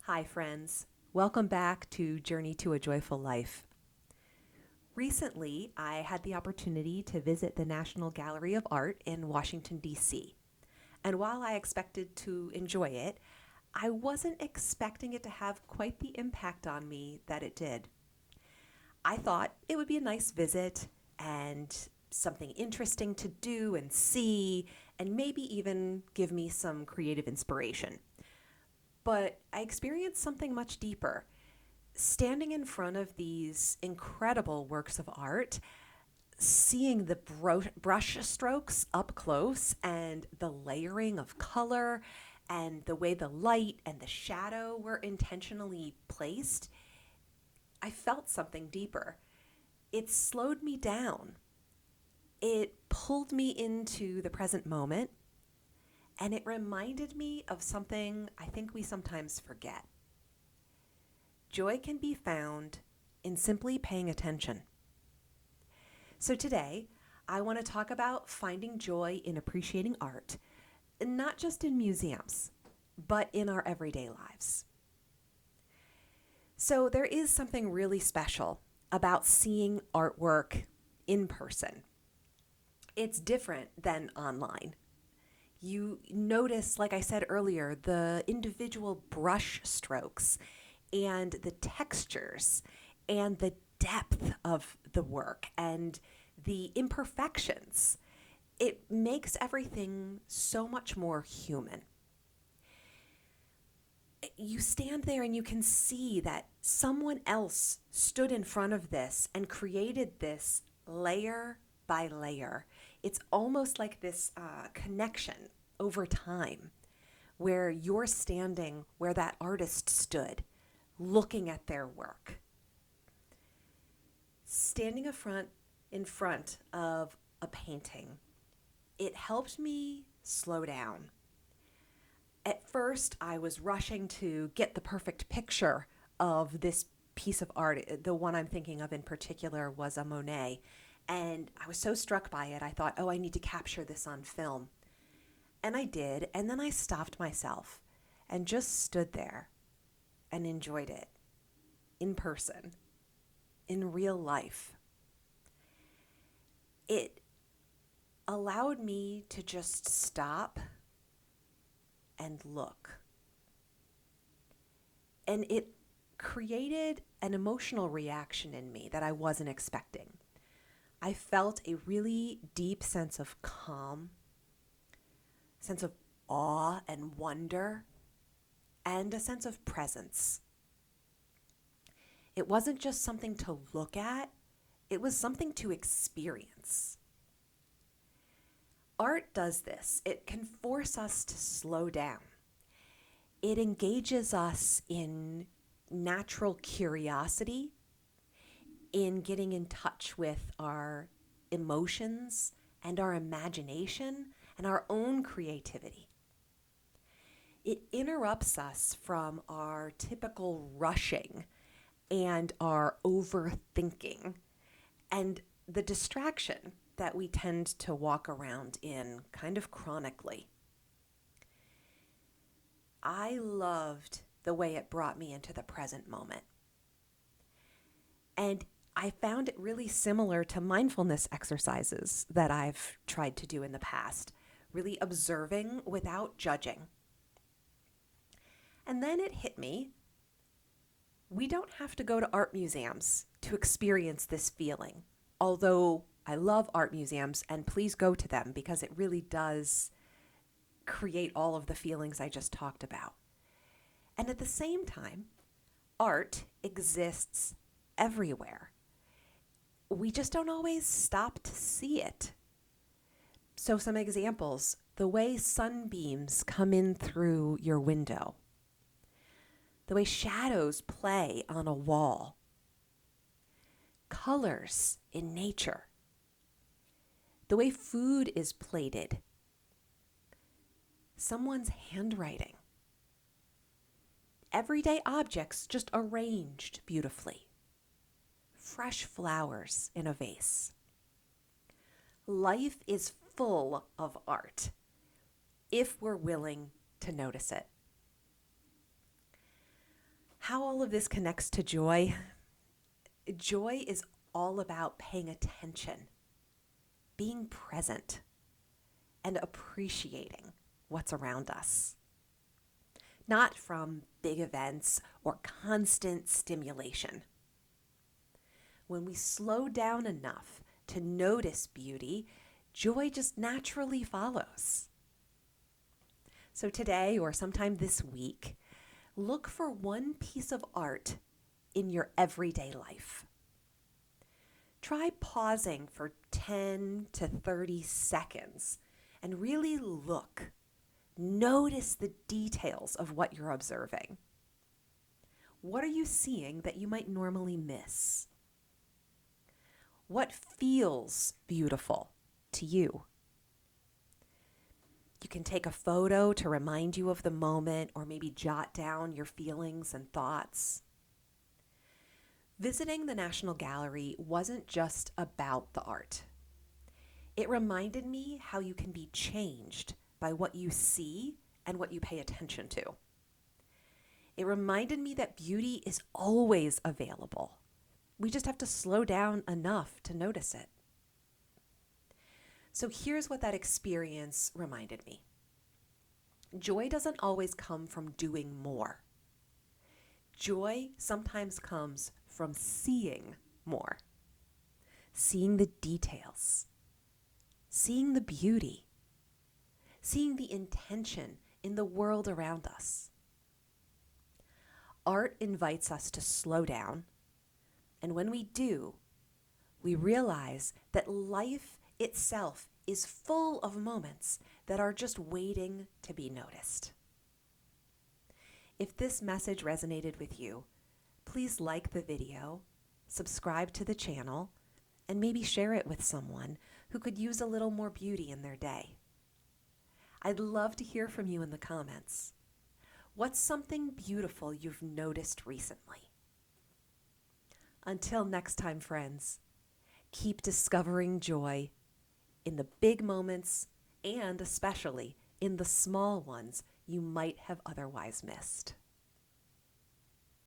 Hi, friends. Welcome back to Journey to a Joyful Life. Recently, I had the opportunity to visit the National Gallery of Art in Washington, D.C. And while I expected to enjoy it, I wasn't expecting it to have quite the impact on me that it did. I thought it would be a nice visit and something interesting to do and see, and maybe even give me some creative inspiration. But I experienced something much deeper. Standing in front of these incredible works of art, seeing the brush strokes up close and the layering of color and the way the light and the shadow were intentionally placed, I felt something deeper. It slowed me down. It pulled me into the present moment, and it reminded me of something I think we sometimes forget. Joy can be found in simply paying attention. So today, I want to talk about finding joy in appreciating art, not just in museums, but in our everyday lives. So there is something really special about seeing artwork in person. It's different than online. You notice, like I said earlier, the individual brush strokes and the textures and the depth of the work and the imperfections. It makes everything so much more human. You stand there and you can see that someone else stood in front of this and created this layer by layer. It's almost like this connection over time where you're standing where that artist stood, looking at their work. Standing in front of a painting, it helped me slow down. At first, I was rushing to get the perfect picture of this piece of art. The one I'm thinking of in particular was a Monet. And I was so struck by it, I thought, oh, I need to capture this on film. And I did. And then I stopped myself and just stood there and enjoyed it in person, in real life. It allowed me to just stop and look. And it created an emotional reaction in me that I wasn't expecting. I felt a really deep sense of calm, sense of awe and wonder, and a sense of presence. It wasn't just something to look at, it was something to experience. Art does this. It can force us to slow down. It engages us in natural curiosity, in getting in touch with our emotions and our imagination and our own creativity. It interrupts us from our typical rushing and our overthinking and the distraction that we tend to walk around in kind of chronically. I loved the way it brought me into the present moment. And I found it really similar to mindfulness exercises that I've tried to do in the past, really observing without judging. And then it hit me. We don't have to go to art museums to experience this feeling, although I love art museums and please go to them because it really does create all of the feelings I just talked about. And at the same time, art exists everywhere. We just don't always stop to see it. So some examples, the way sunbeams come in through your window, the way shadows play on a wall, colors in nature, the way food is plated, someone's handwriting, everyday objects just arranged beautifully, fresh flowers in a vase. Life is full of art if we're willing to notice it. How all of this connects to joy? Joy is all about paying attention, being present, and appreciating what's around us. Not from big events or constant stimulation. When we slow down enough to notice beauty, joy just naturally follows. So today, or sometime this week, look for one piece of art in your everyday life. Try pausing for 10 to 30 seconds and really look. Notice the details of what you're observing. What are you seeing that you might normally miss? What feels beautiful to you? You can take a photo to remind you of the moment or maybe jot down your feelings and thoughts. Visiting the National Gallery wasn't just about the art. It reminded me how you can be changed by what you see and what you pay attention to. It reminded me that beauty is always available. We just have to slow down enough to notice it. So here's what that experience reminded me. Joy doesn't always come from doing more. Joy sometimes comes from seeing more, seeing the details, seeing the beauty, seeing the intention in the world around us. Art invites us to slow down, and when we do, we realize that life itself is full of moments that are just waiting to be noticed. If this message resonated with you, please like the video, subscribe to the channel, and maybe share it with someone who could use a little more beauty in their day. I'd love to hear from you in the comments. What's something beautiful you've noticed recently? Until next time, friends, keep discovering joy in the big moments and especially in the small ones you might have otherwise missed.